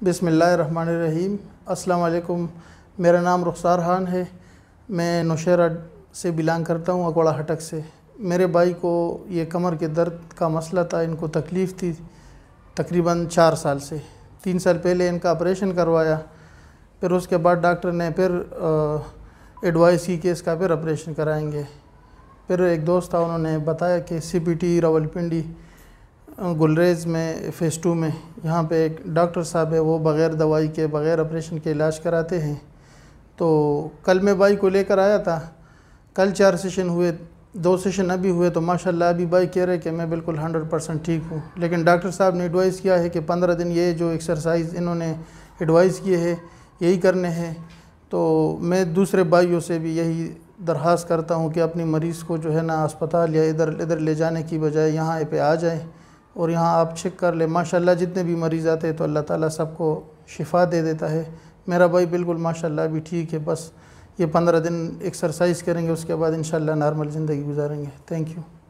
بسم اللہ الرحمن الرحیم۔ السلام علیکم۔ میرا نام رخسار خان ہے۔ میں نوشہرہ سے بلانگ کرتا ہوں، اکوڑا ہٹک سے۔ میرے بھائی کو یہ کمر کے درد کا مسئلہ تھا، ان کو تکلیف تھی تقریباً 4 سال سے۔ 3 سال پہلے ان کا آپریشن کروایا، پھر اس کے بعد ڈاکٹر نے پھر ایڈوائز کی کہ اس کا پھر آپریشن کرائیں گے۔ پھر ایک دوست تھا، انہوں نے بتایا کہ CPT راولپنڈی گلریز میں فیس 2 میں یہاں پہ ایک ڈاکٹر صاحب ہے، وہ بغیر دوائی کے بغیر آپریشن کے علاج کراتے ہیں۔ تو کل میں بھائی کو لے کر آیا تھا، کل 4 سیشن ہوئے، 2 سیشن ابھی ہوئے، تو ماشاءاللہ ابھی بھائی کہہ رہے کہ میں بالکل 100% ٹھیک ہوں۔ لیکن ڈاکٹر صاحب نے ایڈوائز کیا ہے کہ 15 دن یہ جو ایکسرسائز انہوں نے ایڈوائز کیے ہے یہی کرنے ہیں۔ تو میں دوسرے بھائیوں سے بھی یہی درخواست کرتا ہوں کہ اپنی مریض کو جو ہے نا اسپتال یا ادھر لے جانے کی بجائے یہاں پہ آ جائیں اور یہاں آپ چیک کر لیں۔ ماشاءاللہ جتنے بھی مریض آتے ہیں تو اللہ تعالیٰ سب کو شفا دے دیتا ہے۔ میرا بھائی بالکل ماشاءاللہ ابھی ٹھیک ہے، بس یہ 15 دن ایکسرسائز کریں گے، اس کے بعد انشاءاللہ نارمل زندگی گزاریں گے۔ Thank you.